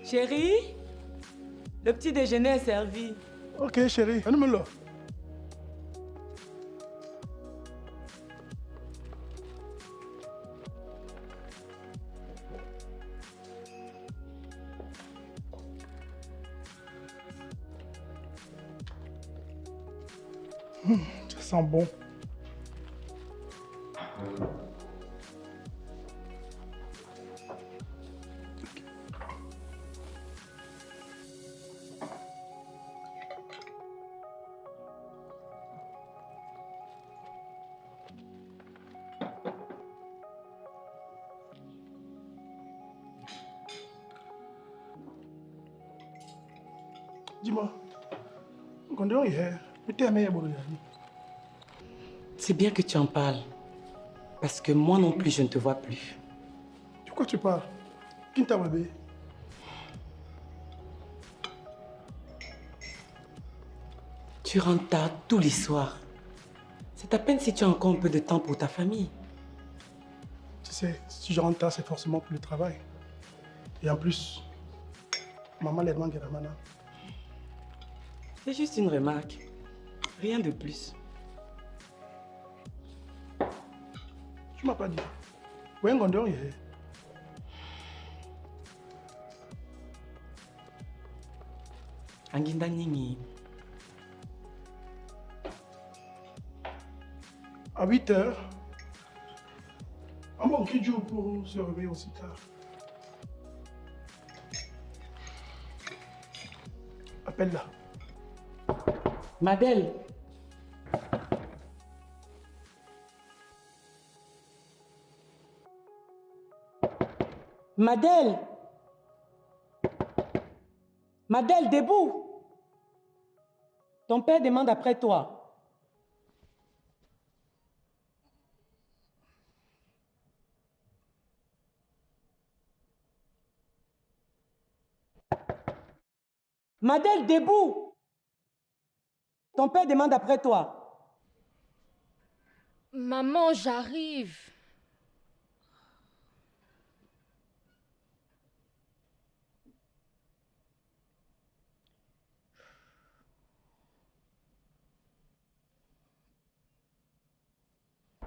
Chérie, le petit déjeuner est servi. Ok, chérie, donne-moi-le. Ça sent bon. Dis-moi, quand on est hier, tu es meilleur pour C'est bien que tu en parles. Parce que moi non plus, je ne te vois plus. De quoi tu parles? Qui t'a bébé? Tu rentres tard tous les soirs. C'est à peine si tu as encore un peu de temps pour ta famille. Tu sais, si je rentre tard, c'est forcément pour le travail. Et en plus, maman les demande à maman. C'est juste une remarque. Rien de plus. Tu m'as pas dit. Où est-ce qu'on dort hier? Anginda Nini. À 8 heures. On manque de jours pour se réveiller aussi tard. Appelle-la. Madel. Madel. Madel, debout. Ton père demande après toi. Madel, debout. Ton père demande après toi. Maman, j'arrive.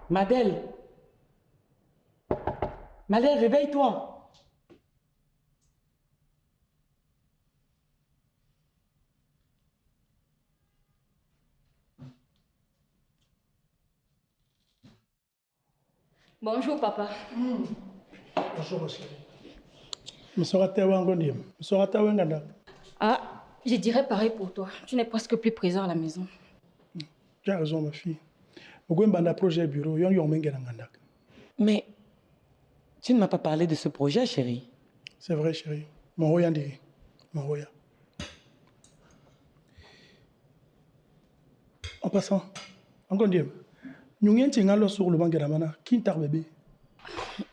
Madel. Madel, réveille-toi. Bonjour, papa. Bonjour, ma chérie. Je serai tawa ngondiem. Je serai tawa nganda. Ah, je dirais pareil pour toi. Tu n'es presque plus présent à la maison. Tu as raison, ma fille. Je vais un projet bureau. Mais tu ne m'as pas parlé de ce projet, chérie. C'est vrai, chérie. Mon roya dit. Mon roya. En passant, encore dire, nous avons sur le banc de la mana. Qui t'a bébé?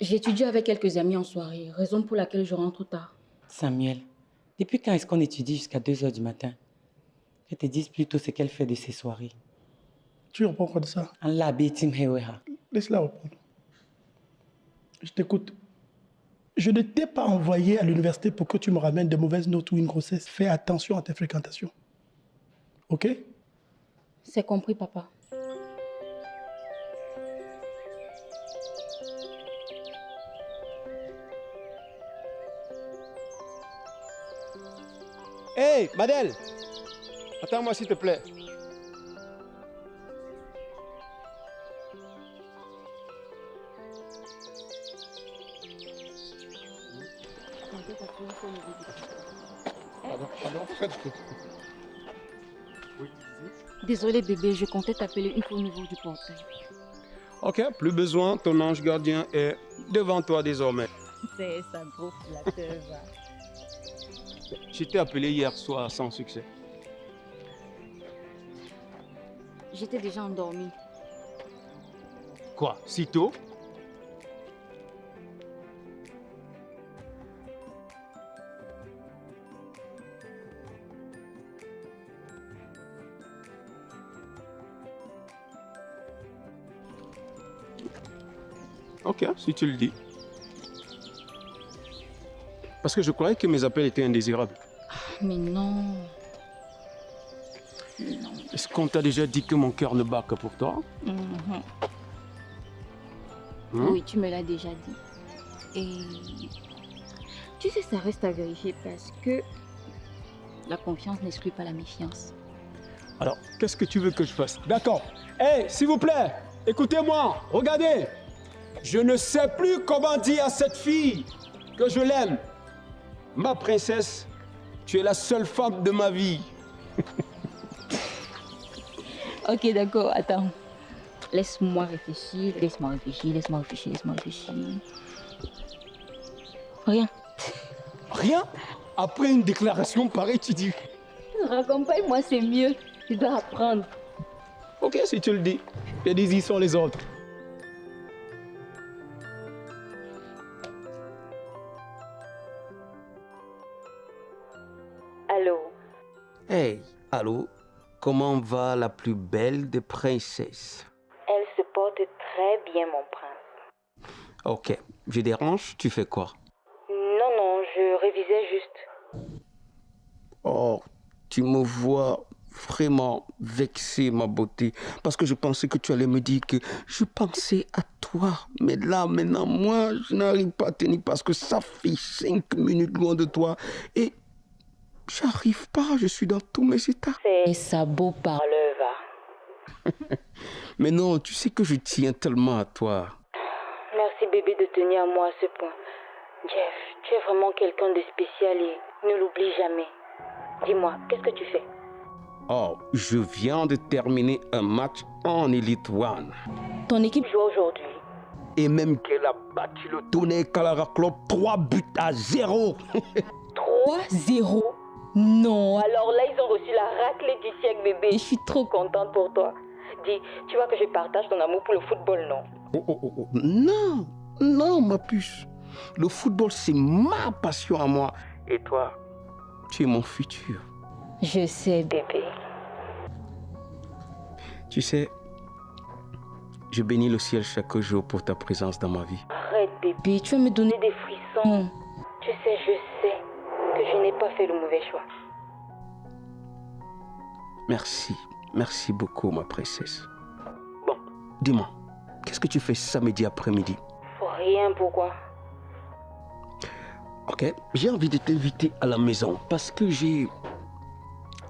J'étudie avec quelques amis en soirée, raison pour laquelle je rentre tard. Samuel, depuis quand est-ce qu'on étudie jusqu'à 2 heures du matin? Je te dis plutôt ce qu'elle fait de ses soirées. Tu reprends quoi de ça? Laisse-la reprendre. Je t'écoute. Je ne t'ai pas envoyé à l'université pour que tu me ramènes de mauvaises notes ou une grossesse. Fais attention à tes fréquentations. Ok? C'est compris, papa. Hey, Madel! Attends-moi, s'il te plaît. Désolée, bébé, je comptais t'appeler une fois au niveau du portail. Ok, plus besoin, ton ange gardien est devant toi désormais. C'est ça, gros flatteur. Je t'ai appelé hier soir sans succès. J'étais déjà endormie. Quoi, si tôt? Ok, si tu le dis. Parce que je croyais que mes appels étaient indésirables. Mais non. Est-ce qu'on t'a déjà dit que mon cœur ne bat que pour toi? Mhm. Oui, tu me l'as déjà dit. Et tu sais, ça reste à vérifier parce que la confiance n'exclut pas la méfiance. Alors, qu'est-ce que tu veux que je fasse? D'accord. Hé, s'il vous plaît, écoutez-moi, regardez. Je ne sais plus comment dire à cette fille que je l'aime. Ma princesse, tu es la seule femme de ma vie. Ok, d'accord, attends. Laisse-moi réfléchir, laisse-moi réfléchir, laisse-moi réfléchir, laisse-moi réfléchir. Rien. Rien? Après une déclaration pareille, tu dis... Raccompagne-moi, c'est mieux. Tu dois apprendre. Ok, si tu le dis. Et dis-y sont les autres. Allô? Hey, allô? Comment va la plus belle des princesses? Elle se porte très bien, mon prince. Ok, je dérange, tu fais quoi? Non, non, je révisais juste. Oh, tu me vois vraiment vexé, ma beauté, parce que je pensais que tu allais me dire que je pensais à toi. Mais là, maintenant, moi, je n'arrive pas à tenir parce que ça fait 5 minutes loin de toi et j'arrive pas, je suis dans tous mes états. Et ça beau parleur, va. Mais non, tu sais que je tiens tellement à toi. Merci, bébé, de tenir à moi à ce point. Jeff, tu es vraiment quelqu'un de spécial et ne l'oublie jamais. Dis-moi, qu'est-ce que tu fais? Oh, je viens de terminer un match en Elite One. Ton équipe Joue aujourd'hui. Et même qu'elle a battu le Tonnerre Calara Club 3-0. 3-0. Non. Alors là, ils ont reçu la raclée du siècle, bébé. Je suis trop contente pour toi. Dis, tu vois que je partage ton amour pour le football, non? Oh. Non, non, ma puce. Le football, c'est ma passion à moi. Et toi, tu es mon futur. Je sais, bébé. Tu sais, je bénis le ciel chaque jour pour ta présence dans ma vie. Arrête, bébé. Bébé, tu vas me donner Des frissons. Tu sais, je sais que je n'ai pas fait le mauvais choix. Merci beaucoup, ma princesse. Bon, dis-moi, qu'est-ce que tu fais samedi après-midi? Rien, pourquoi? Ok, j'ai envie de t'inviter à la maison parce que j'ai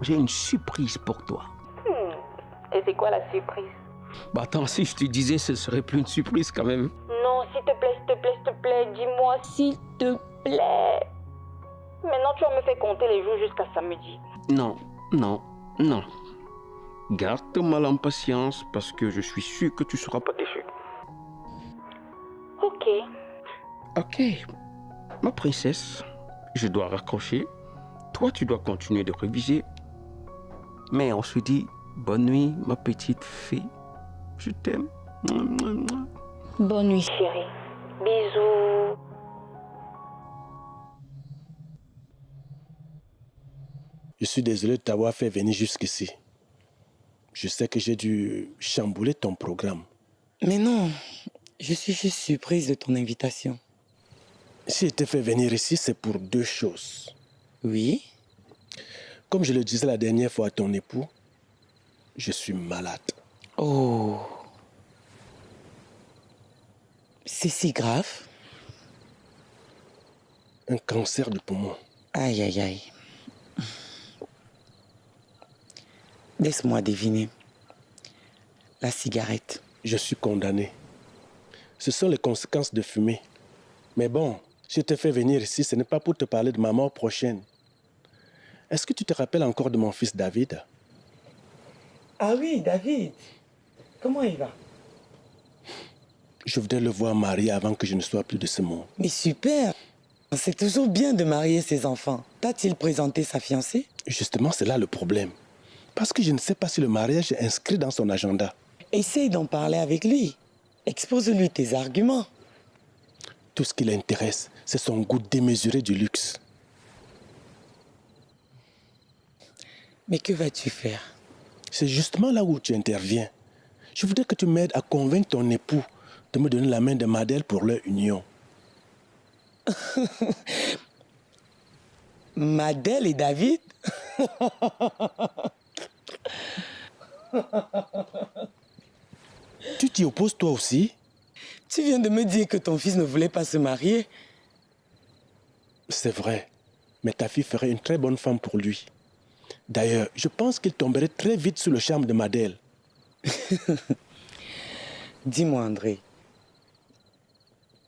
une surprise pour toi. Et c'est quoi la surprise? Bah attends, si je te disais, ce serait plus une surprise quand même. Non, s'il te plaît, dis-moi, s'il te plaît. Maintenant, tu vas me faire compter les jours jusqu'à samedi. Non. Garde ton mal en patience parce que je suis sûr que tu ne seras pas déçu. Ok. Ma princesse, je dois raccrocher. Toi, tu dois continuer de réviser. Mais on se dit bonne nuit, ma petite fille. Je t'aime. bonne nuit. Chérie, bisous. Je suis désolé de t'avoir fait venir jusqu'ici. Je sais que j'ai dû chambouler ton programme. Mais non, je suis juste surprise de ton invitation. Si je t'ai fait venir ici, c'est pour 2 choses. Oui? Comme je le disais la dernière fois à ton époux, je suis malade. Oh. C'est si grave? Un cancer du poumon. Aïe. Laisse-moi deviner. La cigarette. Je suis condamné. Ce sont les conséquences de fumer. Mais bon, si je te fais venir ici, ce n'est pas pour te parler de ma mort prochaine. Est-ce que tu te rappelles encore de mon fils David? Ah oui, David. Comment il va? Je voudrais le voir marié avant que je ne sois plus de ce monde. Mais super. C'est toujours bien de marier ses enfants. T'a-t-il présenté sa fiancée? Justement, c'est là le problème. Parce que je ne sais pas si le mariage est inscrit dans son agenda. Essaye d'en parler avec lui. Expose-lui tes arguments. Tout ce qui l'intéresse, c'est son goût démesuré du luxe. Mais que vas-tu faire? C'est justement là où tu interviens. Je voudrais que tu m'aides à convaincre ton époux de me donner la main de Madel pour leur union. Madel et David? Tu t'y opposes toi aussi? Tu viens de me dire que ton fils ne voulait pas se marier. C'est vrai, mais ta fille ferait une très bonne femme pour lui. D'ailleurs, je pense qu'il tomberait très vite sous le charme de Madel. Dis-moi, André,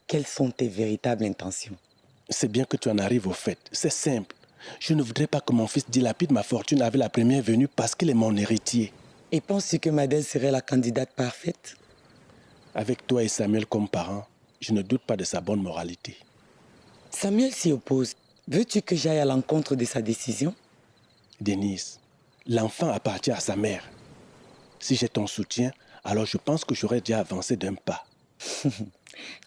quelles sont tes véritables intentions? C'est bien que tu en arrives au fait. C'est simple. Je ne voudrais pas que mon fils dilapide ma fortune avec la première venue parce qu'il est mon héritier. Et penses-tu que Madel serait la candidate parfaite? Avec toi et Samuel comme parents, je ne doute pas de sa bonne moralité. Samuel s'y oppose. Veux-tu que j'aille à l'encontre de sa décision? Denise, l'enfant appartient à sa mère. Si j'ai ton soutien, alors je pense que j'aurais déjà avancé d'un pas.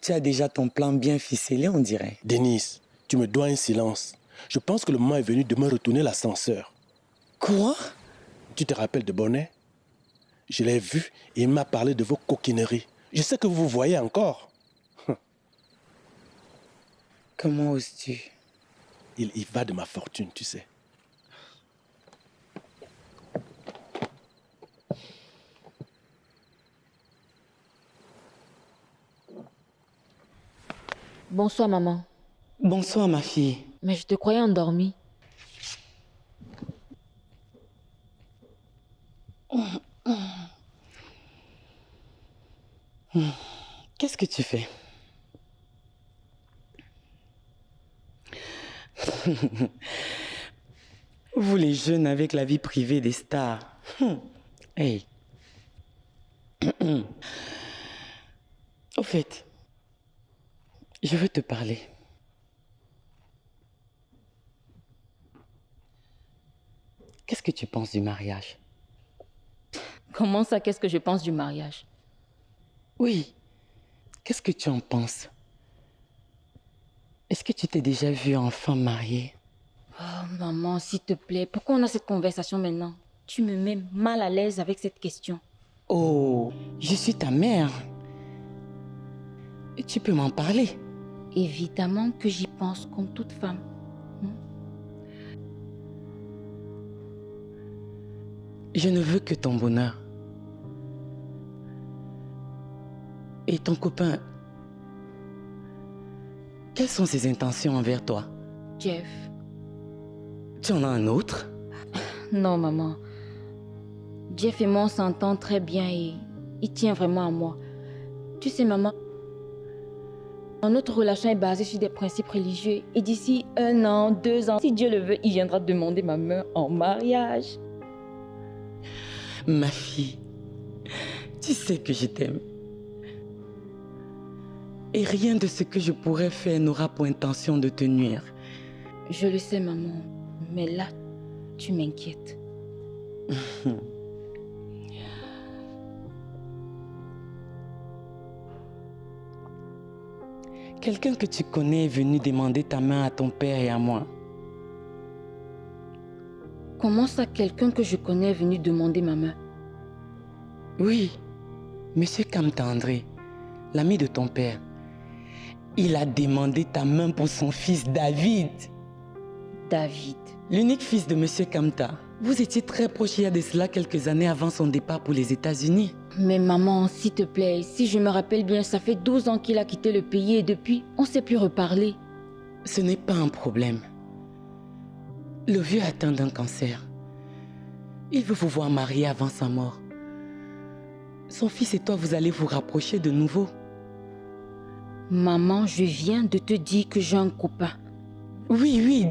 Tu as déjà ton plan bien ficelé, on dirait. Denise, tu me dois un silence. Je pense que le moment est venu de me retourner l'ascenseur. Quoi? Tu te rappelles de Bonnet? Je l'ai vu et il m'a parlé de vos coquineries. Je sais que vous vous voyez encore. Comment oses-tu? Il y va de ma fortune, tu sais. Bonsoir, maman. Bonsoir, ma fille. Mais je te croyais endormie. Qu'est-ce que tu fais? Vous les jeunes avec la vie privée des stars. Hey. Au fait, je veux te parler. Qu'est-ce que tu penses du mariage? Comment ça, qu'est-ce que je pense du mariage? Oui. Qu'est-ce que tu en penses? Est-ce que tu t'es déjà vue enfant mariée? Oh, maman, s'il te plaît, pourquoi on a cette conversation maintenant? Tu me mets mal à l'aise avec cette question. Oh, je suis ta mère. Et tu peux m'en parler. Évidemment que j'y pense comme toute femme. Je ne veux que ton bonheur. Et ton copain, quelles sont ses intentions envers toi? Jeff. Tu en as un autre? Non, maman. Jeff et moi, on s'entend très bien et il tient vraiment à moi. Tu sais, maman, notre relation est basée sur des principes religieux. Et d'ici 1 an, 2 ans, si Dieu le veut, il viendra demander ma main en mariage. Ma fille, tu sais que je t'aime. Et rien de ce que je pourrais faire n'aura pour intention de te nuire. Je le sais, maman. Mais là, tu m'inquiètes. Quelqu'un que tu connais est venu demander ta main à ton père et à moi. Comment ça, quelqu'un que je connais est venu demander ma main? Oui, Monsieur Kamta André, l'ami de ton père. Il a demandé ta main pour son fils David. David. L'unique fils de Monsieur Kamta. Vous étiez très proches il y a de cela quelques années avant son départ pour les États-Unis. Mais maman, s'il te plaît, si je me rappelle bien, ça fait 12 ans qu'il a quitté le pays et depuis, on ne s'est plus reparler. Ce n'est pas un problème. Le vieux est atteint d'un cancer. Il veut vous voir mariés avant sa mort. Son fils et toi, vous allez vous rapprocher de nouveau. Maman, je viens de te dire que j'ai un copain. Oui,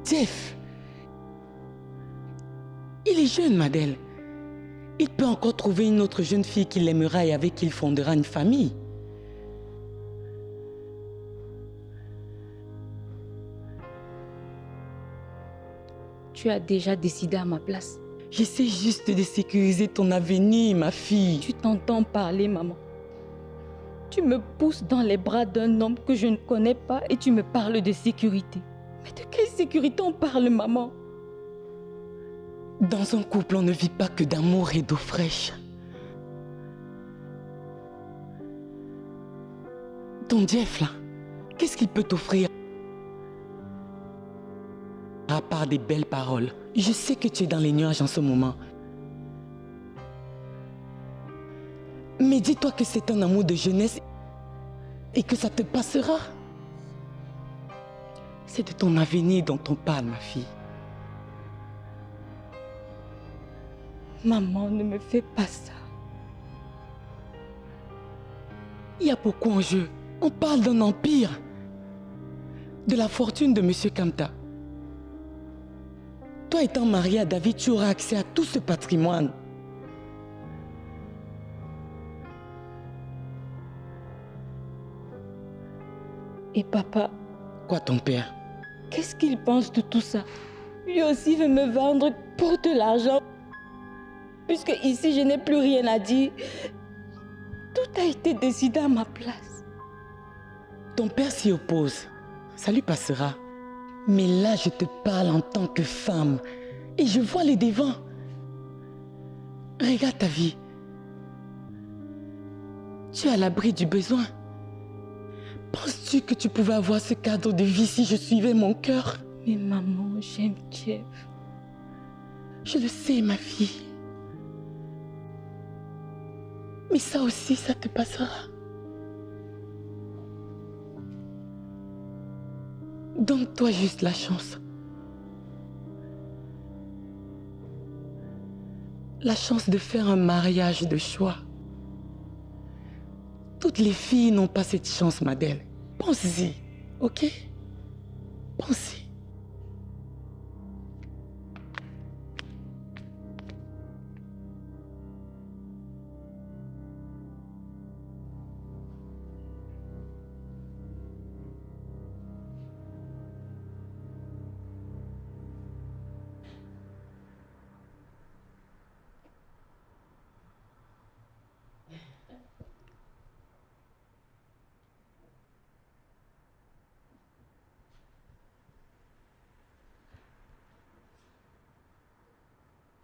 Jeff. Il est jeune, Madel. Il peut encore trouver une autre jeune fille qui l'aimera et avec qui il fondera une famille. Tu as déjà décidé à ma place. J'essaie juste de sécuriser ton avenir, ma fille. Tu t'entends parler, maman. Tu me pousses dans les bras d'un homme que je ne connais pas et tu me parles de sécurité. Mais de quelle sécurité on parle, maman? Dans un couple, on ne vit pas que d'amour et d'eau fraîche. Ton Jeff, là, qu'est-ce qu'il peut t'offrir? à part des belles paroles. Je sais que tu es dans les nuages en ce moment. Mais dis-toi que c'est un amour de jeunesse et que ça te passera. C'est de ton avenir dont on parle, ma fille. Maman, ne me fais pas ça. Il y a beaucoup en jeu. On parle d'un empire. De la fortune de Monsieur Kamta. Toi étant marié à David, tu auras accès à tout ce patrimoine. Et papa? Quoi, ton père? Qu'est-ce qu'il pense de tout ça? Lui aussi veut me vendre pour de l'argent. Puisque ici, je n'ai plus rien à dire. Tout a été décidé à ma place. Ton père s'y oppose. Ça lui passera. Mais là, je te parle en tant que femme. Et je vois les devants. Regarde ta vie. Tu es à l'abri du besoin. Penses-tu que tu pouvais avoir ce cadre de vie si je suivais mon cœur? Mais maman, j'aime Jeff. Je le sais, ma fille. Mais ça aussi, ça te passera. Donne-toi juste la chance. La chance de faire un mariage de choix. Toutes les filles n'ont pas cette chance, Madeleine. Pense-y, ok? Pense-y.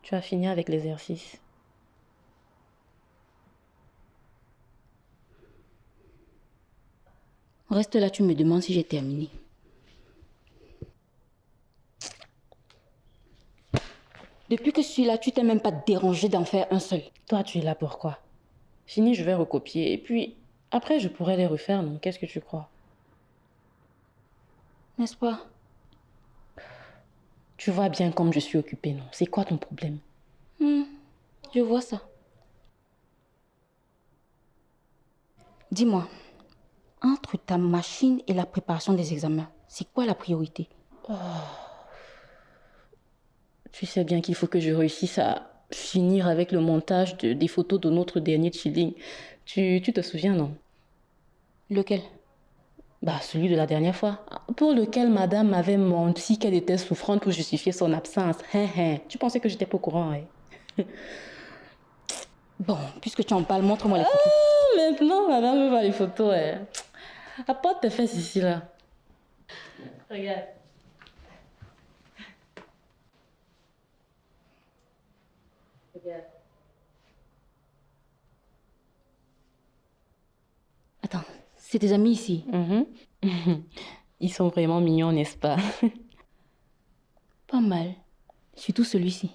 Tu as fini avec l'exercice. Reste là, tu me demandes si j'ai terminé. Depuis que je suis là, tu t'es même pas dérangé d'en faire un seul. Toi, tu es là pourquoi? Fini, je vais recopier. Et puis, après, je pourrais les refaire, non? Qu'est-ce que tu crois? N'est-ce pas? Tu vois bien comme je suis occupée, non? C'est quoi ton problème? Je vois ça. Dis-moi, entre ta machine et la préparation des examens, c'est quoi la priorité? Tu sais bien qu'il faut que je réussisse à finir avec le montage des photos de notre dernier chilling. Tu te souviens, non? Lequel? Bah, celui de la dernière fois. Pour lequel madame m'avait menti qu'elle était souffrante pour justifier son absence. Tu pensais que j'étais pas au courant, hein? Bon, puisque tu en parles, montre-moi les photos. Maintenant, madame me voit les photos, hein. Apporte tes fesses ici, là. Regarde. Regarde. Attends, c'est tes amis ici? Ils sont vraiment mignons, n'est-ce pas? Pas mal. Surtout celui-ci.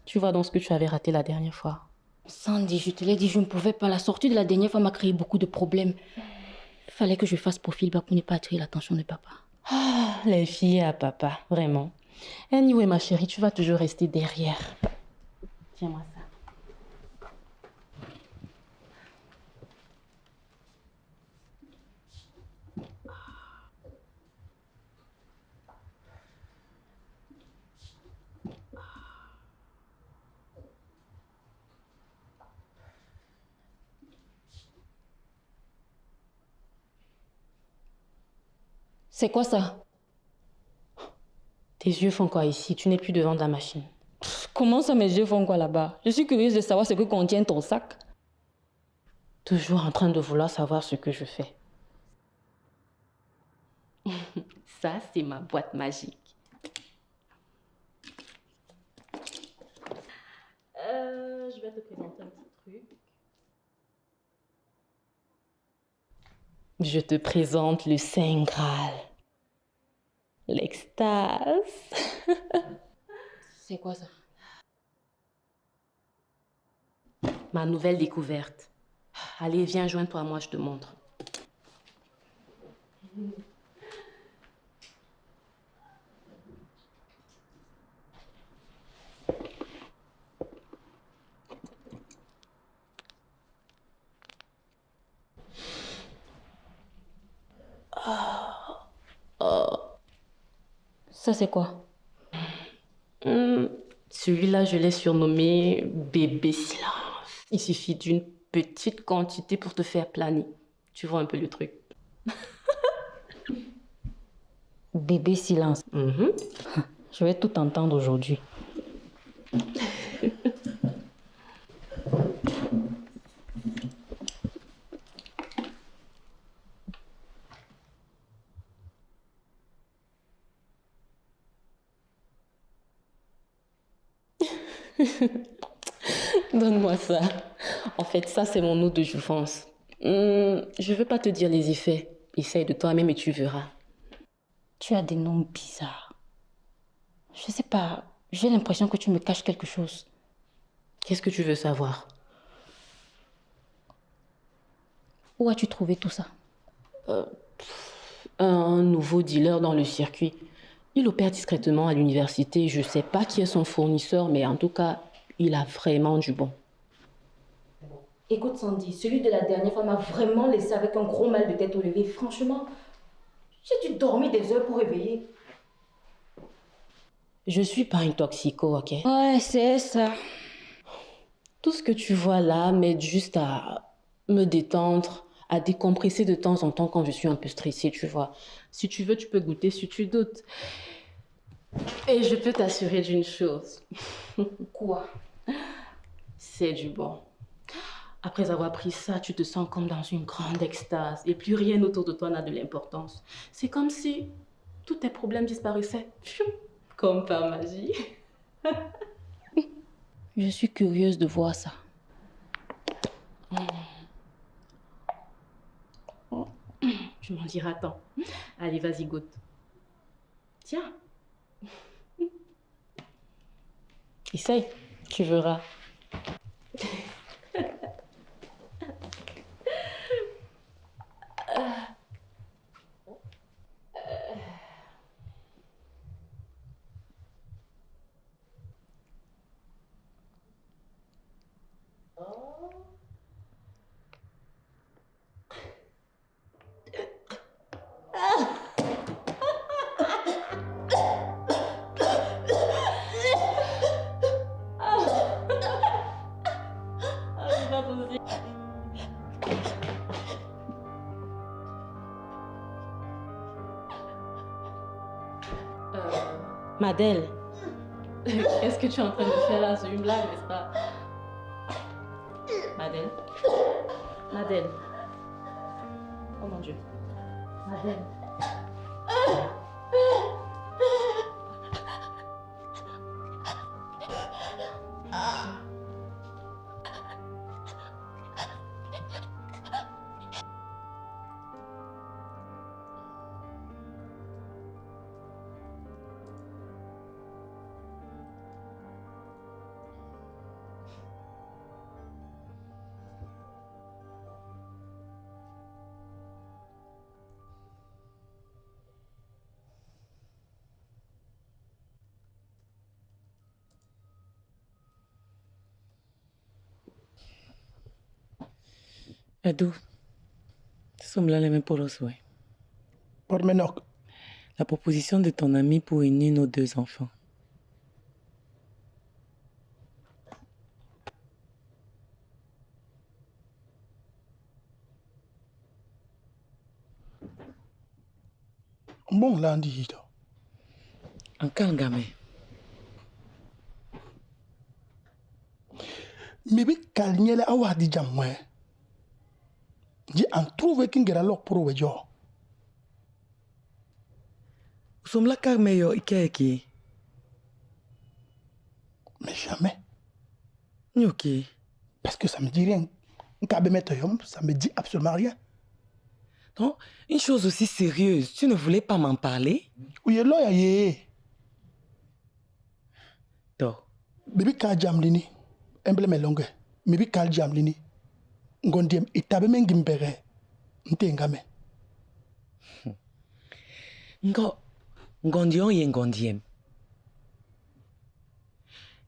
Tu vois donc ce que tu avais raté la dernière fois. Sandy, je te l'ai dit, je ne pouvais pas. La sortie de la dernière fois m'a créé beaucoup de problèmes. Il fallait que je fasse profil bas pour ne pas attirer l'attention de papa. Ah, les filles à papa, vraiment. Anyway, ma chérie, tu vas toujours rester derrière. Tiens-moi ça. C'est quoi ça? Tes yeux font quoi ici? Tu n'es plus devant la machine. Comment ça, mes yeux font quoi là-bas? Je suis curieuse de savoir ce que contient ton sac. Toujours en train de vouloir savoir ce que je fais. Ça, c'est ma boîte magique. Je vais te présenter un petit truc. Je te présente le Saint Graal. L'extase. C'est quoi ça? Ma nouvelle découverte. Allez, viens, joins-toi à moi, je te montre. Ça, c'est quoi? Celui-là, je l'ai surnommé bébé silence. Il suffit d'une petite quantité pour te faire planer. Tu vois un peu le truc. Bébé silence. Je vais tout entendre aujourd'hui. Donne-moi ça. En fait, ça, c'est mon eau de jouvence. Je veux pas te dire les effets. Essaye de toi-même et tu verras. Tu as des noms bizarres. Je sais pas, j'ai l'impression que tu me caches quelque chose. Qu'est-ce que tu veux savoir? Où as-tu trouvé tout ça? Un nouveau dealer dans le circuit. Il opère discrètement à l'université. Je sais pas qui est son fournisseur, mais en tout cas, il a vraiment du bon. Écoute Sandy, celui de la dernière fois m'a vraiment laissé avec un gros mal de tête au lever. Franchement, j'ai dû dormir des heures pour réveiller. Je suis pas une toxico, ok? Ouais, c'est ça. Tout ce que tu vois là m'aide juste à me détendre, à décompresser de temps en temps quand je suis un peu stressée, tu vois. Si tu veux, tu peux goûter si tu doutes. Et je peux t'assurer d'une chose. Quoi? C'est du bon. Après avoir pris ça, tu te sens comme dans une grande extase et plus rien autour de toi n'a de l'importance. C'est comme si tous tes problèmes disparaissaient. Comme par magie. Je suis curieuse de voir ça. Tu m'en diras tant. Allez, vas-y, goûte. Tiens. Essaye, tu verras. Madel, qu'est-ce que tu es en train de faire là? C'est une blague, n'est-ce pas? Madel? Madel? Oh mon Dieu. Madel? Adou, sommes là les mêmes pour le souhait. Pormenor. La proposition de ton ami pour unir nos deux enfants. Bon, là, on dit. En Kangame. Mais bien, Kalniel a ouah dit jamoué. J'ai en trouvé qu'un gars pour ouéjo. Nous sommes là car meilleur Ike. Mais jamais. Ok. Parce que ça me dit rien. Ça me dit absolument rien. Donc, une chose aussi sérieuse, tu ne voulais pas m'en parler? Oui, là, il To. Bibi ka jamlini, emblème longue. Bibi ka jamlini. Ngondiem itabe mengimbere. Ntengame. Ngondion et Ngondiem.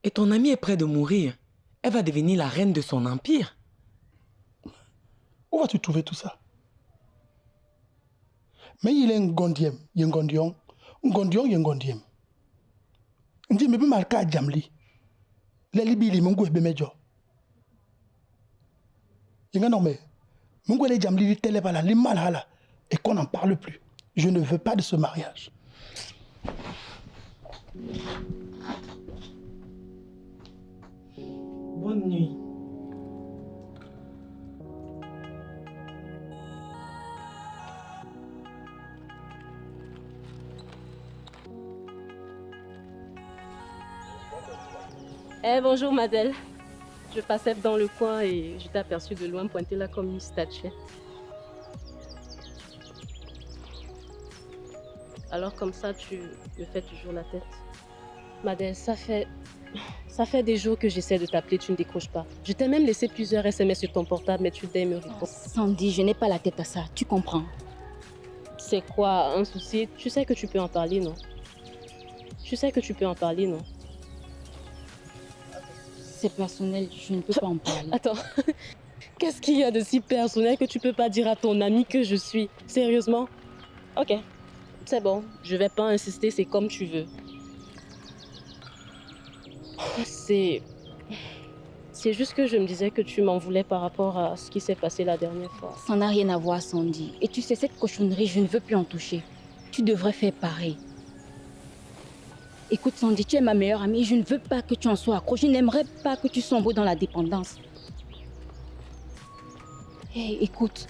Et ton amie est près de mourir. Elle va devenir la reine de son empire. Où vas-tu trouver tout ça? Mais il est Ngondiem, Yengondion. Ngondion, Yengondiem. Ndi mebi malka jamli. Leli bili mungu ebe mejo. Yenga non mais. Mungu ele jamli li tele bala, li malhala. Et qu'on n'en parle plus. Je ne veux pas de ce mariage. Bonne nuit. Bonjour Madel. Je passais dans le coin et je t'ai aperçu de loin pointer là comme une statuette. Alors comme ça, tu me fais toujours la tête. Madel, ça fait des jours que j'essaie de t'appeler, tu ne décroches pas. Je t'ai même laissé plusieurs SMS sur ton portable, mais tu daignes me répondre. Sandy, je n'ai pas la tête à ça, tu comprends. C'est quoi, un souci? Tu sais que tu peux en parler, non? Tu sais que tu peux en parler, non? C'est personnel, je ne peux pas en parler. Attends, qu'est-ce qu'il y a de si personnel que tu peux pas dire à ton ami que je suis? Sérieusement? Ok, c'est bon, je vais pas insister, c'est comme tu veux. C'est juste que je me disais que tu m'en voulais par rapport à ce qui s'est passé la dernière fois. Ça n'a rien à voir, Sandy. Et tu sais, cette cochonnerie, je ne veux plus en toucher. Tu devrais faire pareil. Écoute, Sandy, tu es ma meilleure amie. Je ne veux pas que tu en sois accro. Je n'aimerais pas que tu sombres dans la dépendance. Hey, écoute.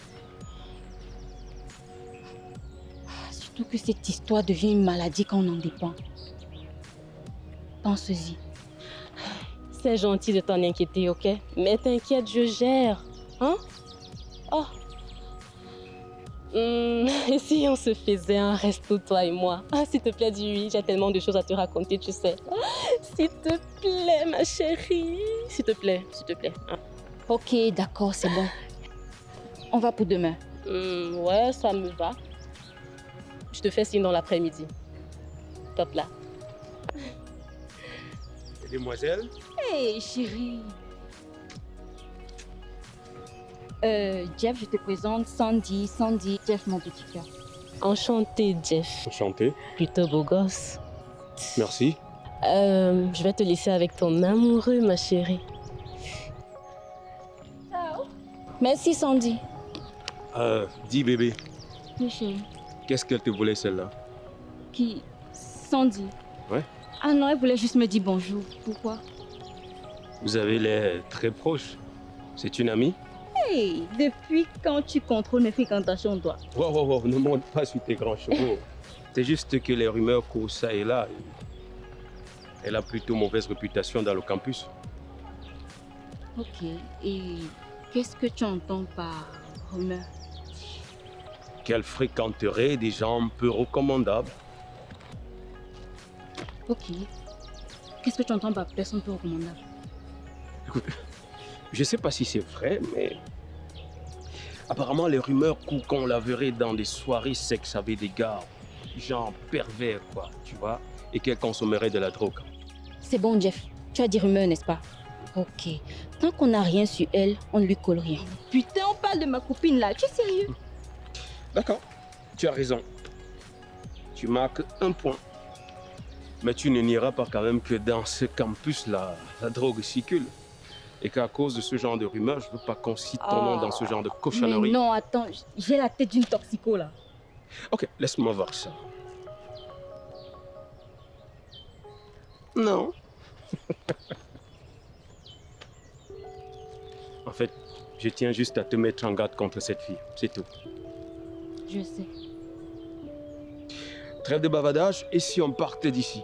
Surtout que cette histoire devient une maladie quand on en dépend. Pense-y. C'est gentil de t'en inquiéter, ok? Mais t'inquiète, je gère. Hein? Oh. Et si on se faisait un resto, toi et moi? Ah, s'il te plaît, dis oui, j'ai tellement de choses à te raconter, tu sais. S'il te plaît, ma chérie. S'il te plaît, s'il te plaît. Hein? Ok, d'accord, c'est bon. On va pour demain. Ouais, ça me va. Je te fais signe dans l'après-midi. Top là. Demoiselle? Hey, chérie. Jeff, je te présente Sandy. Sandy, Jeff, mon petit cœur. Enchanté, Jeff. Enchanté. Plutôt beau gosse. Merci. Je vais te laisser avec ton amoureux, ma chérie. Ciao. Merci, Sandy. Dis bébé, Oui, chérie. qu'est-ce qu'elle te voulait celle-là? Qui? Sandy. Ouais. Ah non, elle voulait juste me dire bonjour. Pourquoi? Vous avez l'air très proches. C'est une amie? Hey, depuis quand tu contrôles mes fréquentations, toi? Wow, ne monte pas sur tes grands chevaux. C'est juste que les rumeurs courent ça et là. Elle a plutôt mauvaise réputation dans le campus. Ok, et qu'est-ce que tu entends par rumeur? Qu'elle fréquenterait des gens peu recommandables. Ok. Qu'est-ce que tu entends par personne peu recommandable? Écoute, je sais pas si c'est vrai, mais apparemment les rumeurs courent qu'on la verrait dans des soirées sexes avec des gars, genre pervers quoi, tu vois, et qu'elle consommerait de la drogue. C'est bon, Jeff. Tu as dit rumeur, n'est-ce pas? Ok. Tant qu'on n'a rien sur elle, on ne lui colle rien. Putain, on parle de ma copine là. Tu es sérieux? D'accord, tu as raison. Tu marques un point. Mais tu ne nieras pas quand même que dans ce campus-là, la drogue circule. Et qu'à cause de ce genre de rumeurs, je ne veux pas qu'on cite ton nom dans ce genre de cochonnerie. Mais non, attends, j'ai la tête d'une toxico là. Ok, laisse-moi voir ça. Non. En fait, je tiens juste à te mettre en garde contre cette fille, c'est tout. Je sais. Trêve de bavardage, et si on partait d'ici?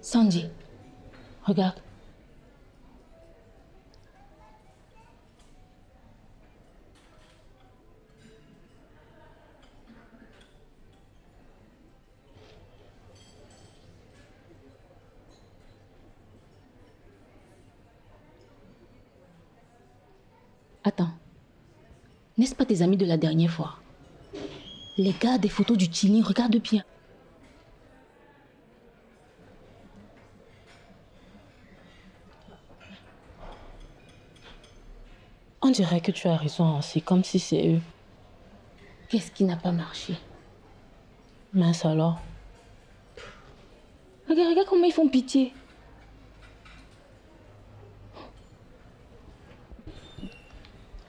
Sandy, regarde. Attends. N'est-ce pas tes amis de la dernière fois? Les gars des photos du chilling, regarde bien. On dirait que tu as raison, c'est comme si c'est eux. Qu'est-ce qui n'a pas marché? Mince alors. Regarde comment ils font pitié.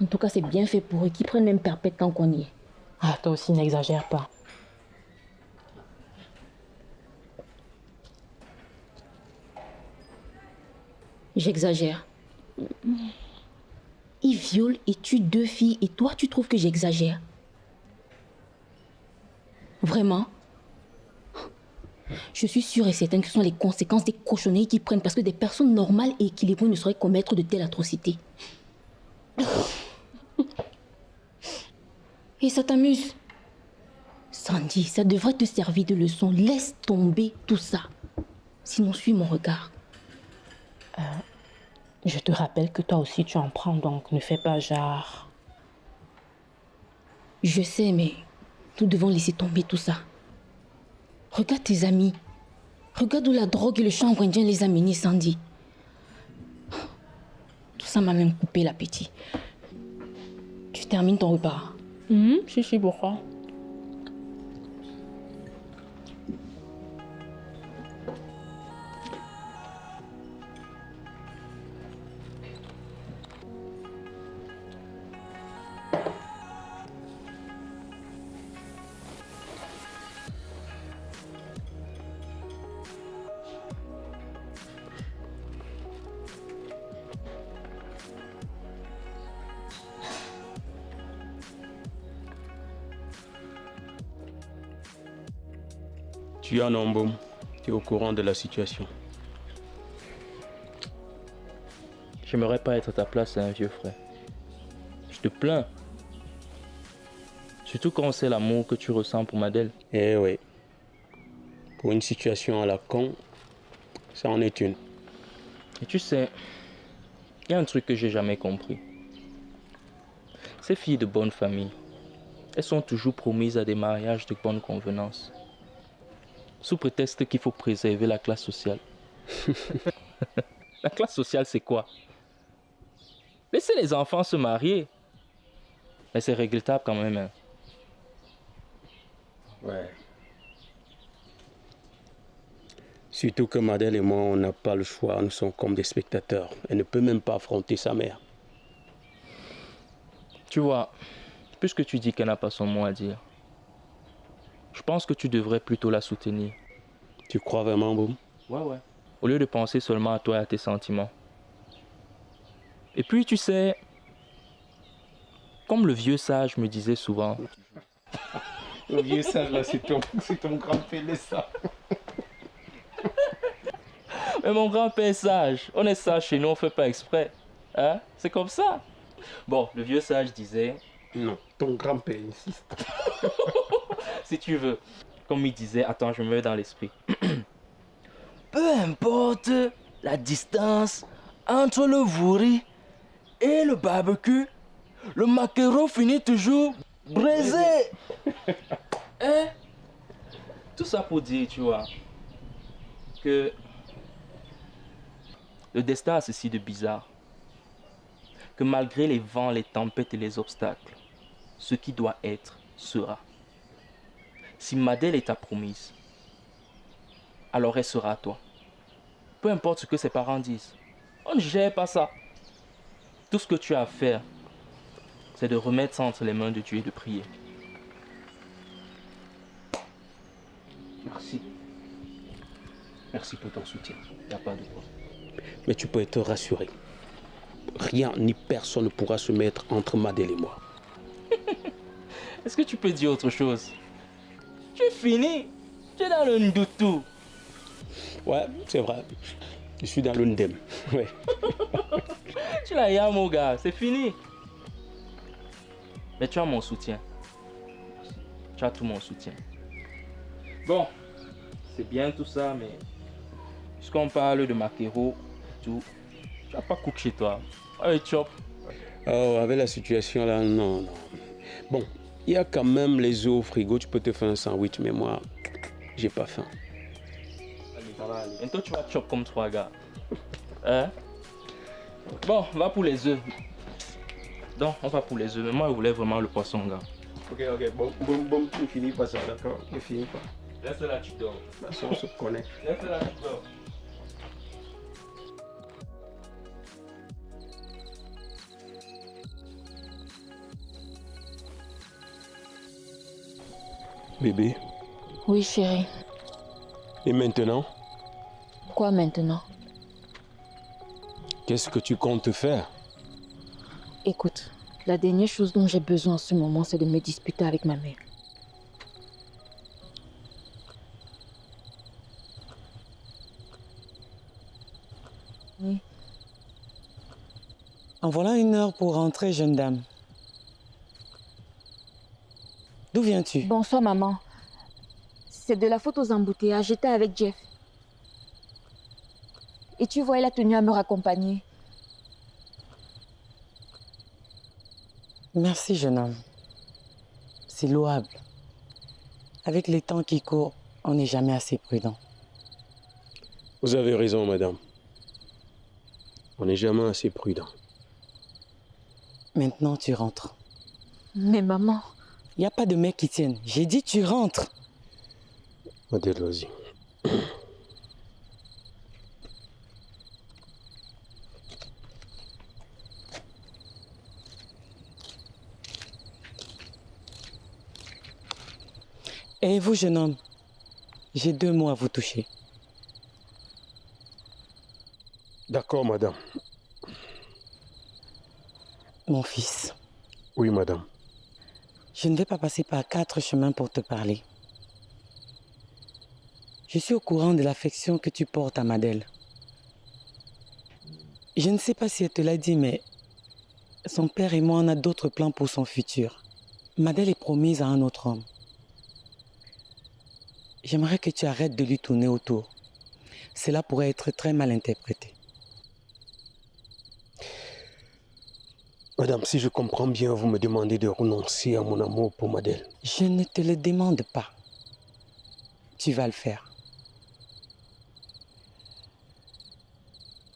En tout cas, c'est bien fait pour eux, qui prennent même perpète tant qu'on y est. Ah, toi aussi, n'exagère pas. J'exagère. Ils violent et tuent 2 filles et toi, tu trouves que j'exagère? Vraiment? Je suis sûre et certaine que ce sont les conséquences des cochonneries qu'ils prennent parce que des personnes normales et équilibrées ne sauraient commettre de telles atrocités. Et ça t'amuse? Sandy, ça devrait te servir de leçon. Laisse tomber tout ça. Sinon, suis mon regard. Je te rappelle que toi aussi tu en prends, donc ne fais pas genre... Je sais, mais nous devons laisser tomber tout ça. Regarde tes amis. Regarde où la drogue et le chanvre indien les a menés, Sandy. Tout ça m'a même coupé l'appétit. Tu termines ton repas? Si, pourquoi? Tu es en embaume, tu es au courant de la situation. J'aimerais pas être à ta place, un vieux frère. Je te plains. Surtout quand on sait l'amour que tu ressens pour Madeleine. Eh oui. Pour une situation à la con, ça en est une. Et tu sais, il y a un truc que j'ai jamais compris. Ces filles de bonne famille, elles sont toujours promises à des mariages de bonne convenance. Sous prétexte qu'il faut préserver la classe sociale. La classe sociale, c'est quoi? Laissez les enfants se marier. Mais c'est regrettable quand même. Hein. Ouais. Surtout que Madeleine et moi, on n'a pas le choix. Nous sommes comme des spectateurs. Elle ne peut même pas affronter sa mère. Tu vois, puisque tu dis qu'elle n'a pas son mot à dire, je pense que tu devrais plutôt la soutenir. Tu crois vraiment, Boum? Ouais. Au lieu de penser seulement à toi et à tes sentiments. Et puis, tu sais, comme le vieux sage me disait souvent... Le vieux sage, là, c'est ton grand-père, ça. Mais mon grand-père est sage. On est sage chez nous, on fait pas exprès. Hein? C'est comme ça. Bon, le vieux sage disait... Non, ton grand-père insiste. Si tu veux. Comme il disait, attends, je me mets dans l'esprit. Peu importe la distance entre le vouri et le barbecue, le maquereau finit toujours braisé. Hein? Tout ça pour dire, tu vois, que le destin a ceci de bizarre. Que malgré les vents, les tempêtes et les obstacles, ce qui doit être sera. Si Madeleine est ta promise, alors elle sera à toi. Peu importe ce que ses parents disent. On ne gère pas ça. Tout ce que tu as à faire, c'est de remettre ça entre les mains de Dieu et de prier. Merci. Merci pour ton soutien. Il n'y a pas de quoi. Mais tu peux être rassuré. Rien ni personne ne pourra se mettre entre Madeleine et moi. Est-ce que tu peux dire autre chose? Tu es fini. Tu es dans le ndoutou. Ouais, c'est vrai. Je suis dans l'undem. Ouais. Tu l'as eu, mon gars, c'est fini. Mais tu as mon soutien. Tu as tout mon soutien. Bon, c'est bien tout ça, mais puisqu'on parle de maquereau, tout, tu n'as pas cook chez toi. Allez, chop. Oh, avec la situation là, non, non. Bon, il y a quand même les œufs au frigo, tu peux te faire un sandwich, mais moi, j'ai pas faim. Allez, ça va aller. Bientôt, tu vas chop comme 3 gars. Hein? Bon, on va pour les œufs. Donc, on va pour les œufs. Mais moi, je voulais vraiment le poisson, gars. Ok, bon, tu finis pas ça, d'accord? Tu finis pas. Reste là, tu dors. De toute façon, on se connaît. Reste là, tu dors. Bébé. Oui, chérie. Et maintenant? Quoi maintenant? Qu'est-ce que tu comptes faire? Écoute, la dernière chose dont j'ai besoin en ce moment, c'est de me disputer avec ma mère. Oui. En voilà 1 heure pour rentrer, jeune dame. D'où viens-tu? Bonsoir, maman. C'est de la faute aux embouteillages. J'étais avec Jeff. Et tu vois, il a tenu à me raccompagner. Merci, jeune homme. C'est louable. Avec les temps qui courent, on n'est jamais assez prudent. Vous avez raison, madame. On n'est jamais assez prudent. Maintenant, tu rentres. Mais maman... Il n'y a pas de mec qui tienne. J'ai dit tu rentres. Adèle, vas-y. Et vous, jeune homme, j'ai 2 mots à vous toucher. D'accord, madame. Mon fils. Oui, madame. Je ne vais pas passer par 4 chemins pour te parler. Je suis au courant de l'affection que tu portes à Madèle. Je ne sais pas si elle te l'a dit, mais son père et moi, on a d'autres plans pour son futur. Madèle est promise à un autre homme. J'aimerais que tu arrêtes de lui tourner autour. Cela pourrait être très mal interprété. Madame, si je comprends bien, vous me demandez de renoncer à mon amour pour Madèle. Je ne te le demande pas. Tu vas le faire.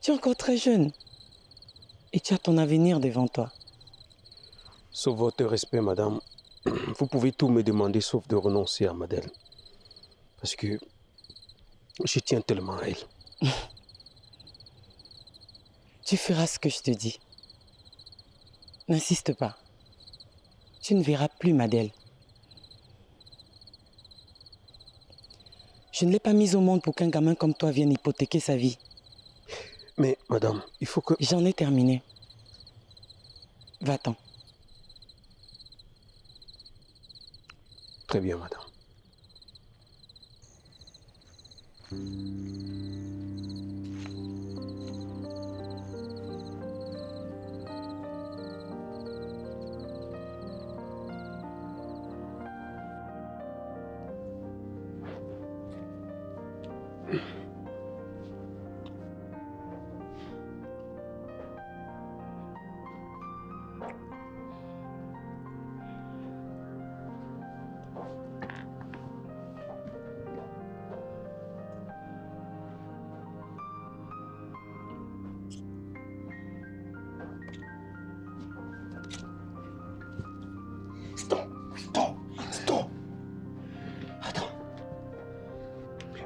Tu es encore très jeune. Et tu as ton avenir devant toi. Sauf votre respect, madame, vous pouvez tout me demander sauf de renoncer à Madèle. Parce que je tiens tellement à elle. Tu feras ce que je te dis. N'insiste pas. Tu ne verras plus Madèle. Je ne l'ai pas mise au monde pour qu'un gamin comme toi vienne hypothéquer sa vie. Mais, madame, il faut que... J'en ai terminé. Va-t'en. Très bien, madame.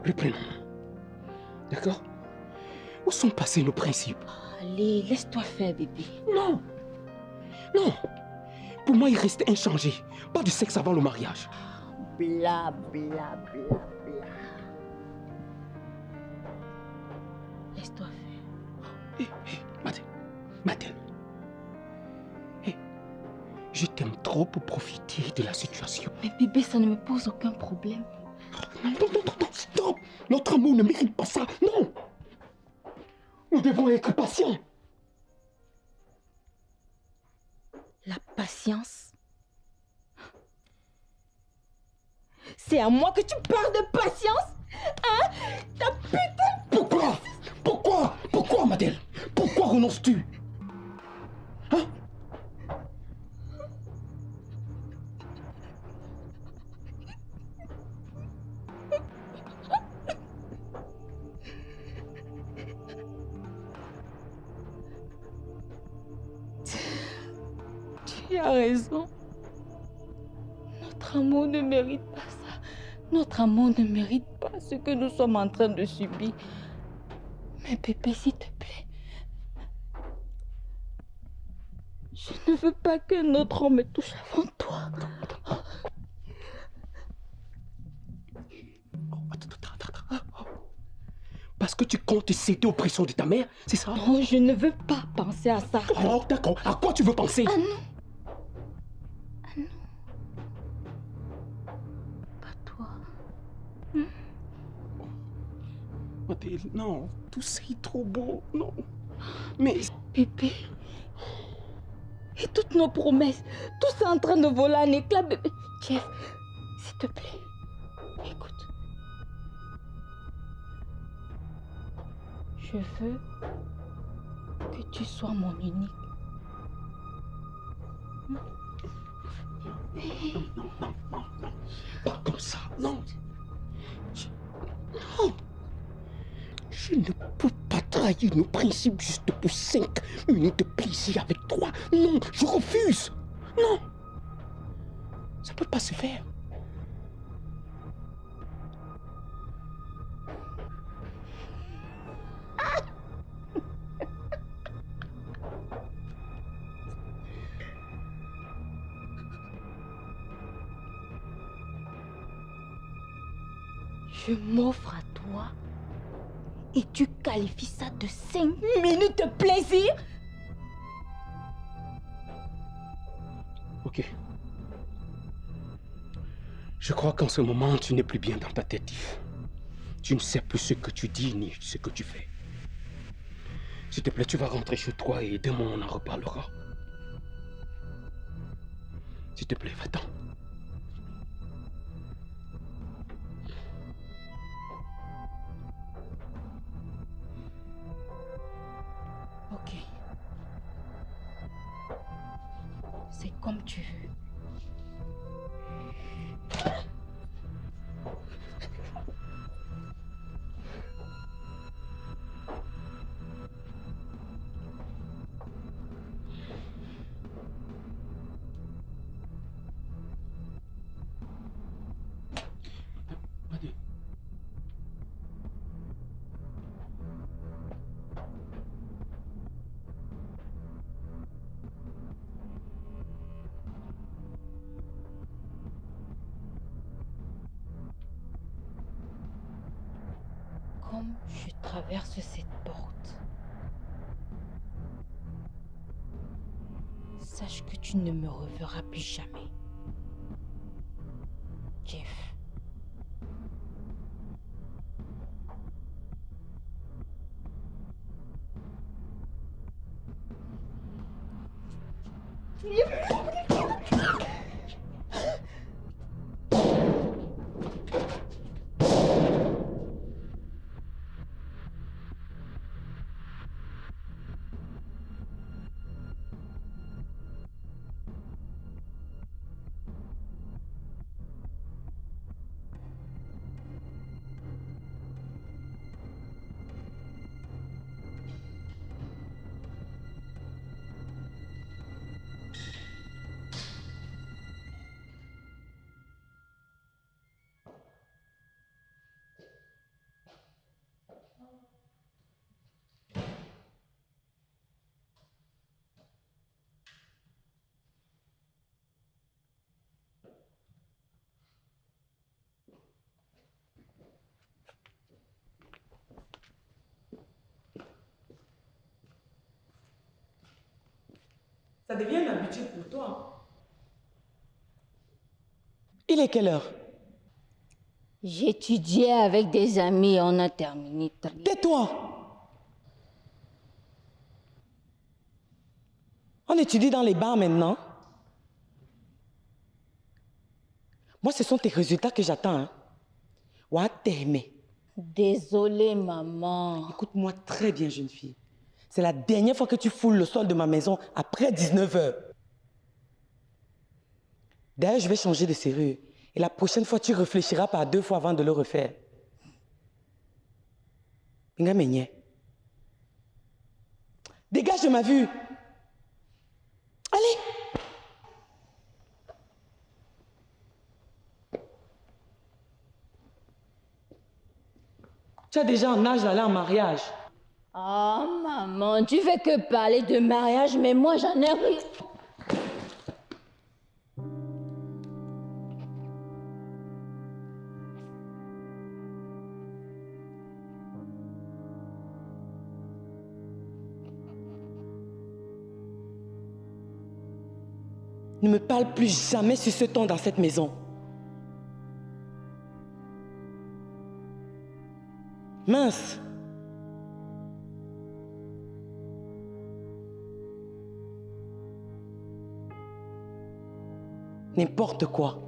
Reprenons. D'accord? Où sont passés nos principes? Allez, laisse-toi faire, bébé. Non. Non. Pour moi, il reste inchangé. Pas de sexe avant le mariage. Bla, bla, bla, bla. Laisse-toi faire. Hé, Madèle. Hé, je t'aime trop pour profiter de la situation. Mais bébé, ça ne me pose aucun problème. Non, non, non, non, stop! Notre amour ne mérite pas ça, non! Nous devons être patients. La patience? C'est à moi que tu parles de patience? Hein? Ta putain! Pourquoi? Pourquoi? Pourquoi, Madeleine? Pourquoi renonces-tu? Hein? Tu as raison. Notre amour ne mérite pas ça. Notre amour ne mérite pas ce que nous sommes en train de subir. Mais bébé, s'il te plaît. Je ne veux pas que notre homme me touche avant toi. Parce que tu comptes céder aux pressions de ta mère, c'est ça? Non, je ne veux pas penser à ça. Oh, d'accord. À quoi tu veux penser? Ah non. Ah non. Pas toi. Madeleine, non. Tout ça est trop beau, non. Mais... Bébé. Et toutes nos promesses, tout ça en train de voler en éclats, bébé. Jeff, s'il te plaît, écoute. Je veux que tu sois mon unique. Non, pas comme ça, non. Non. Je ne peux pas trahir nos principes juste pour 5 minutes de plaisir avec toi. Non, je refuse. Non. Ça ne peut pas se faire. Je m'offre à toi et tu qualifies ça de 5 minutes de plaisir? Ok. Je crois qu'en ce moment, tu n'es plus bien dans ta tête, Yves. Tu ne sais plus ce que tu dis ni ce que tu fais. S'il te plaît, tu vas rentrer chez toi et demain on en reparlera. S'il te plaît, va-t'en. Ok. C'est comme tu veux. Comme je traverse cette porte, sache que tu ne me reverras plus jamais. Jeff. Ça devient une habitude pour toi. Il est quelle heure? J'étudiais avec des amis, on a terminé. Tais-toi! On étudie dans les bars maintenant. Moi, ce sont tes résultats que j'attends. Hein. Ouah, t'aimer. Désolée, maman. Écoute-moi très bien, jeune fille. C'est la dernière fois que tu foules le sol de ma maison après 19h. D'ailleurs, je vais changer de serrure. Et la prochaine fois, tu réfléchiras par 2 fois avant de le refaire. Dégage de ma vue. Allez. Tu es déjà en âge d'aller en mariage. Oh, maman, tu fais que parler de mariage, mais moi, j'en ai rien. Ne me parle plus jamais sur ce ton dans cette maison. Mince. N'importe quoi.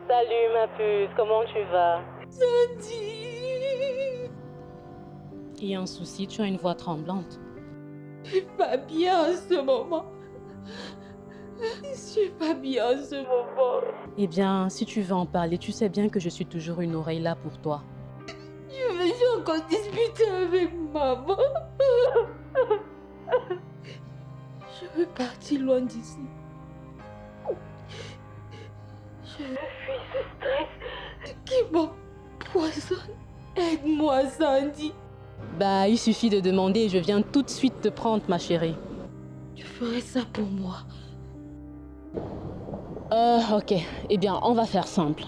Salut ma puce, comment tu vas? Sandy! Il y a un souci, tu as une voix tremblante. Je suis pas bien en ce moment. Je suis pas bien en ce moment. Eh bien, si tu veux en parler, tu sais bien que je suis toujours une oreille là pour toi. Je me suis encore disputée avec maman. Je veux partir loin d'ici. Je fuis ce stress qui m'empoisonne. Aide-moi, Sandy. Bah, il suffit de demander et je viens tout de suite te prendre, ma chérie. Tu ferais ça pour moi? Ok. Eh bien, on va faire simple.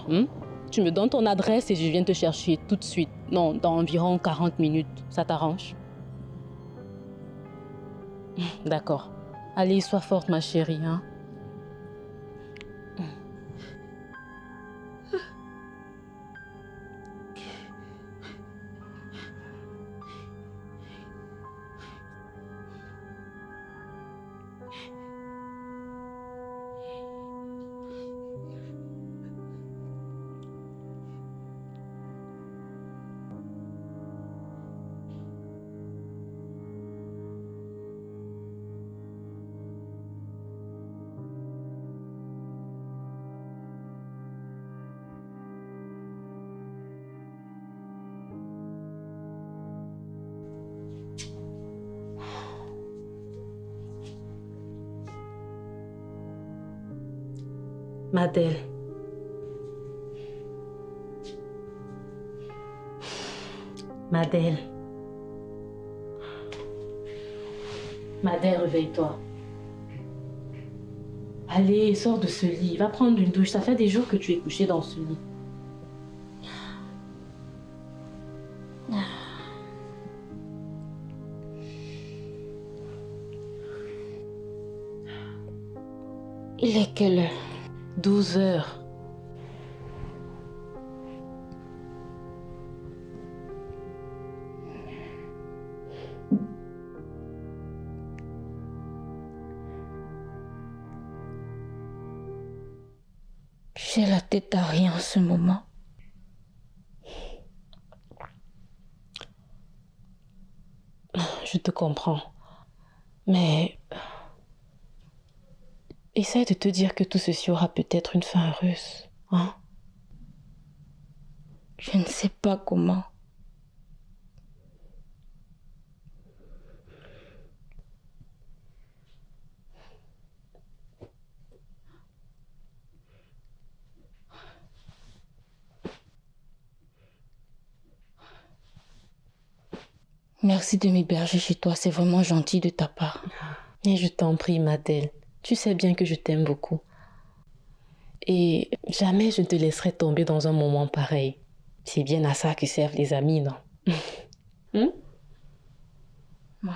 Tu me donnes ton adresse et je viens te chercher tout de suite. Non, dans environ 40 minutes. Ça t'arrange? D'accord. Allez, sois forte, ma chérie, hein. Madel. Madel. Madel, réveille-toi. Allez, sors de ce lit. Va prendre une douche. Ça fait des jours que tu es couché dans ce lit. Il est quelle heure? 12 heures. J'ai la tête à rien en ce moment. Je te comprends. Mais essaie de te dire que tout ceci aura peut-être une fin heureuse, hein? Je ne sais pas comment. Merci de m'héberger chez toi, c'est vraiment gentil de ta part. Et je t'en prie, Madel. Tu sais bien que je t'aime beaucoup. Et jamais je ne te laisserai tomber dans un moment pareil. C'est bien à ça que servent les amis, non? Oui.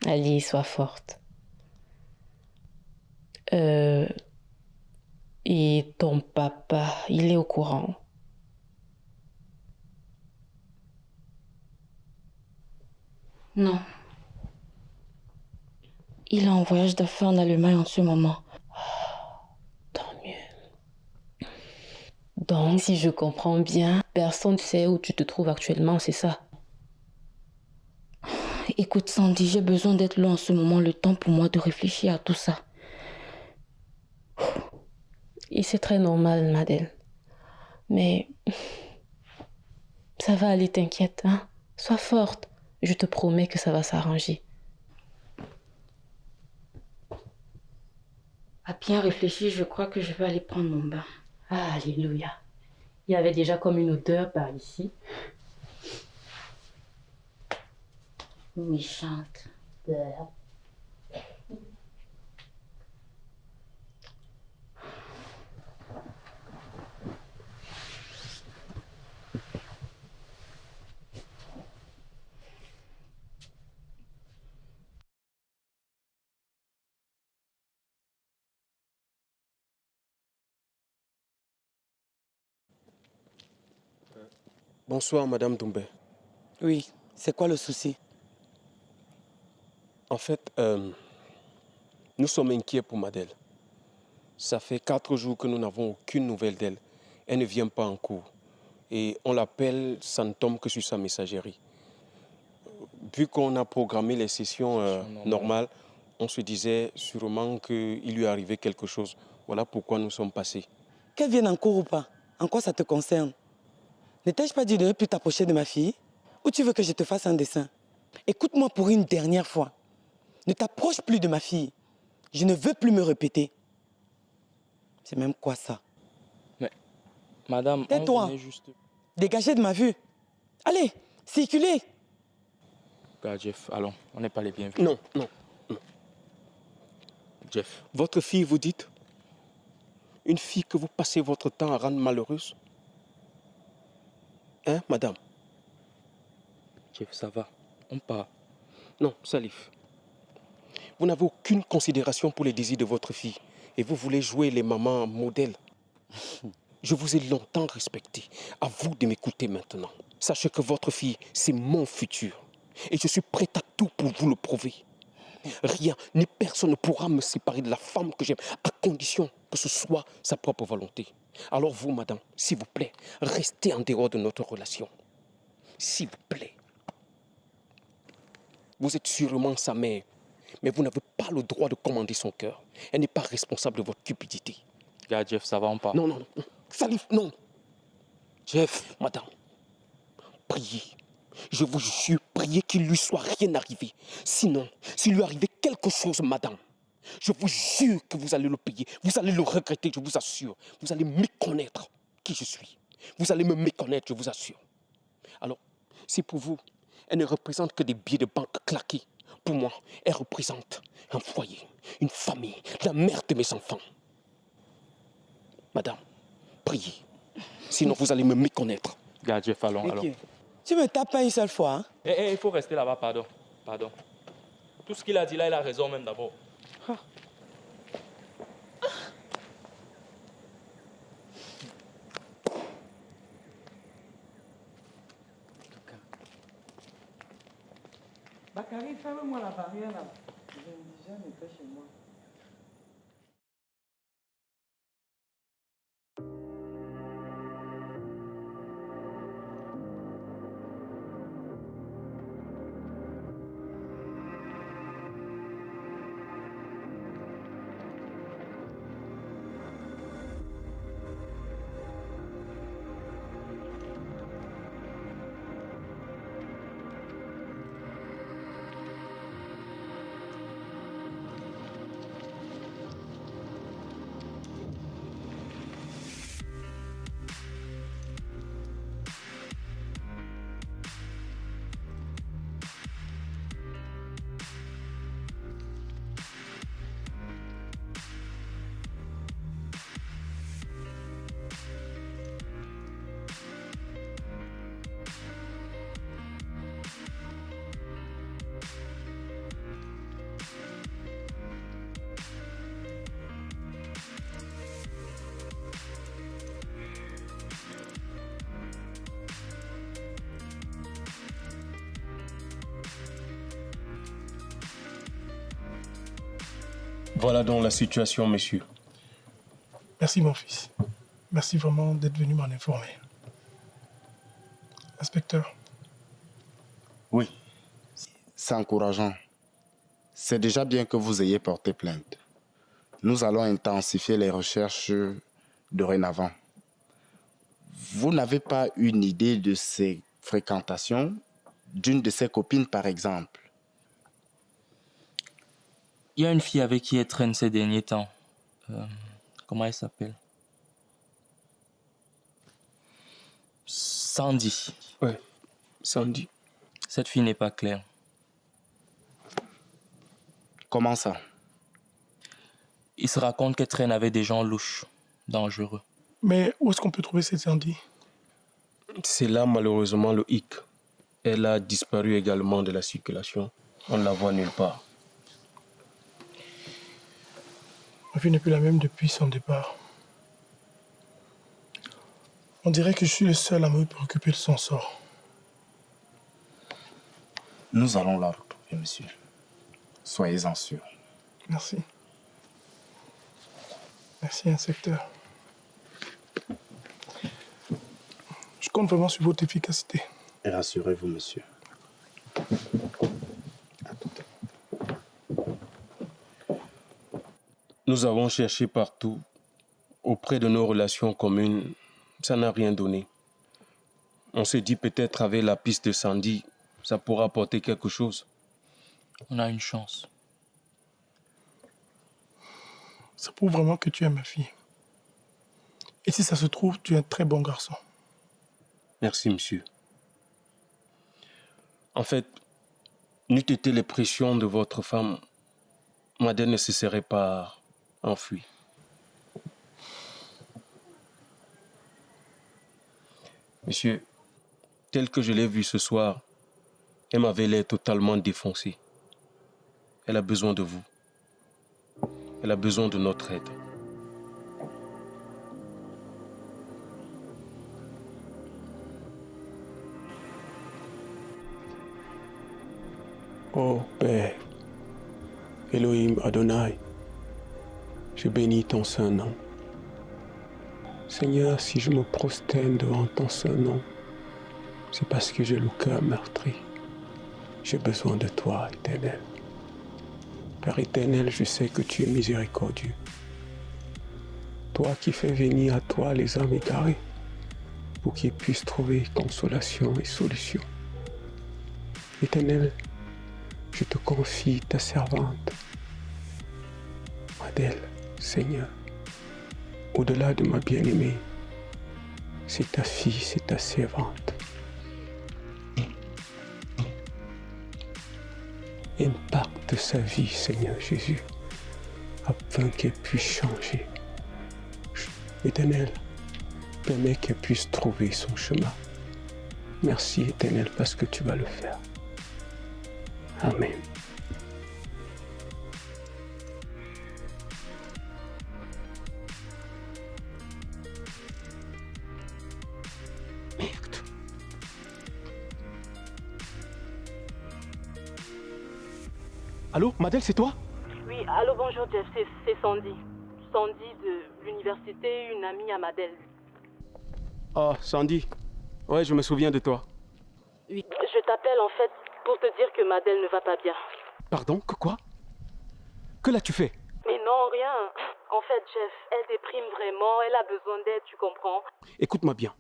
Allez, sois forte. Et ton papa, il est au courant? Non. Il est en voyage d'affaires en Allemagne en ce moment. Tant mieux. Donc, si je comprends bien, personne ne sait où tu te trouves actuellement, c'est ça? Écoute Sandy, j'ai besoin d'être là en ce moment, le temps pour moi de réfléchir à tout ça. Et c'est très normal, Madel. Mais ça va aller, t'inquiète, hein? Sois forte. Je te promets que ça va s'arranger. À bien réfléchir, je crois que je vais aller prendre mon bain. Ah, alléluia. Il y avait déjà comme une odeur par ici. Méchante. Bonsoir, Madame Doumbé. Oui, c'est quoi le souci? En fait, nous sommes inquiets pour Madel. Ça fait 4 jours que nous n'avons aucune nouvelle d'elle. Elle ne vient pas en cours. Et on l'appelle, ça ne tombe que sur sa messagerie. Vu qu'on a programmé les sessions normales, on se disait sûrement qu'il lui arrivait quelque chose. Voilà pourquoi nous sommes passés. Qu'elle vienne en cours ou pas, en quoi ça te concerne? Ne t'ai-je pas dit de ne plus t'approcher de ma fille? Ou tu veux que je te fasse un dessin? Écoute-moi pour une dernière fois. Ne t'approche plus de ma fille. Je ne veux plus me répéter. C'est même quoi ça? Mais, madame, tais-toi. Juste... Dégagez de ma vue. Allez, circulez. Jeff, allons, on n'est pas les bienvenus. Non, non, non. Jeff. Votre fille, vous dites? Une fille que vous passez votre temps à rendre malheureuse? Hein, madame? Jeff, ça va. On part. Non, Salif. Vous n'avez aucune considération pour les désirs de votre fille. Et vous voulez jouer les mamans modèles. Je vous ai longtemps respecté. À vous de m'écouter maintenant. Sachez que votre fille, c'est mon futur. Et je suis prêt à tout pour vous le prouver. Rien, ni personne ne pourra me séparer de la femme que j'aime, à condition que ce soit sa propre volonté. Alors vous, madame, s'il vous plaît, restez en dehors de notre relation. S'il vous plaît. Vous êtes sûrement sa mère, mais vous n'avez pas le droit de commander son cœur. Elle n'est pas responsable de votre cupidité. Regarde, Jeff, ça va, on part. Non, non, non. Salif, non. Jeff. Madame, priez. Je vous jure, priez qu'il lui soit rien arrivé. Sinon, s'il lui arrivait quelque chose, madame, Je vous jure que vous allez le payer. Vous allez le regretter, je vous assure. Vous allez méconnaître qui je suis. Vous allez me méconnaître, je vous assure. Alors, si pour vous, elle ne représente que des billets de banque claqués, pour moi, elle représente un foyer, une famille, la mère de mes enfants. Madame, priez. Sinon, vous allez me méconnaître. Regarde, Jeff, allons, allons. Tu me tapes pas une seule fois, hein? Il faut rester là-bas, pardon. Pardon. Tout ce qu'il a dit là, il a raison même d'abord. Bakary, ferme-moi la barrière là. Déjà, n'est pas chez moi. Voilà donc la situation, monsieur. Merci, mon fils. Merci vraiment d'être venu m'en informer. Inspecteur. Oui. C'est encourageant. C'est déjà bien que vous ayez porté plainte. Nous allons intensifier les recherches dorénavant. Vous n'avez pas une idée de ses fréquentations, d'une de ses copines par exemple? Il y a une fille avec qui elle traîne ces derniers temps. Comment elle s'appelle? Sandy. Ouais, Sandy. Cette fille n'est pas claire. Comment ça? Il se raconte qu'elle traîne avec des gens louches, dangereux. Mais où est-ce qu'on peut trouver cette Sandy? C'est là malheureusement le hic. Elle a disparu également de la circulation. On ne la voit nulle part. Ma fille n'est plus la même depuis son départ. On dirait que je suis le seul à me préoccuper de son sort. Nous allons la retrouver, monsieur. Soyez-en sûr. Merci. Merci, inspecteur. Je compte vraiment sur votre efficacité. Et rassurez-vous, monsieur. Nous avons cherché partout, auprès de nos relations communes, ça n'a rien donné. On s'est dit peut-être avec la piste de Sandy, ça pourra apporter quelque chose. On a une chance. Ça prouve vraiment que tu es ma fille. Et si ça se trouve, tu es un très bon garçon. Merci, monsieur. En fait, n'eût été les pressions de votre femme, Madeleine ne se serait pas enfuie. Monsieur, tel que je l'ai vu ce soir, elle m'avait l'air totalement défoncée. Elle a besoin de vous. Elle a besoin de notre aide. Oh Père, Elohim Adonai, je bénis ton saint nom. Seigneur, si je me prosterne devant ton saint nom, c'est parce que j'ai le cœur meurtri. J'ai besoin de toi, Éternel. Père éternel, je sais que tu es miséricordieux. Toi qui fais venir à toi les âmes égarées, pour qu'ils puissent trouver consolation et solution. Éternel, je te confie ta servante. Madel, Seigneur, au-delà de ma bien-aimée, c'est ta fille, c'est ta servante. Impacte sa vie, Seigneur Jésus, afin qu'elle puisse changer. Éternel, permets qu'elle puisse trouver son chemin. Merci, Éternel, parce que tu vas le faire. Amen. Allô, Madel, c'est toi? Oui, allô, bonjour Jeff, c'est Sandy. Sandy de l'université, une amie à Madel. Ah, Sandy. Ouais, je me souviens de toi. Oui, je t'appelle en fait pour te dire que Madel ne va pas bien. Pardon, que quoi? Que l'as-tu fait? Mais non, rien. En fait, Jeff, elle déprime vraiment, elle a besoin d'aide, tu comprends? Écoute-moi bien.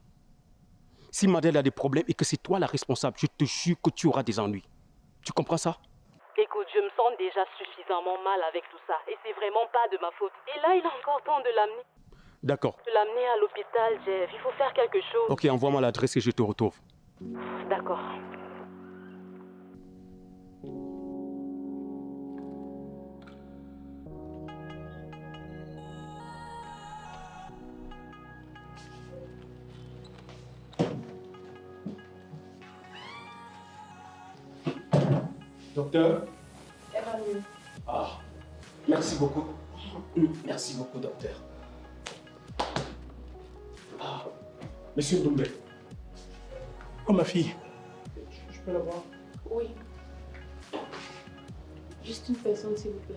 Si Madel a des problèmes et que c'est toi la responsable, je te jure que tu auras des ennuis. Tu comprends ça? Écoute, je me sens déjà suffisamment mal avec tout ça. Et c'est vraiment pas de ma faute. Et là, il a encore temps de l'amener. D'accord. De l'amener à l'hôpital, Jeff. Il faut faire quelque chose. Ok, envoie-moi l'adresse et je te retrouve. D'accord. Docteur? Ah, merci beaucoup. Merci beaucoup, docteur. Ah, Monsieur Doumbé. Oh, ma fille. Je peux la voir? Oui. Juste une personne, s'il vous plaît.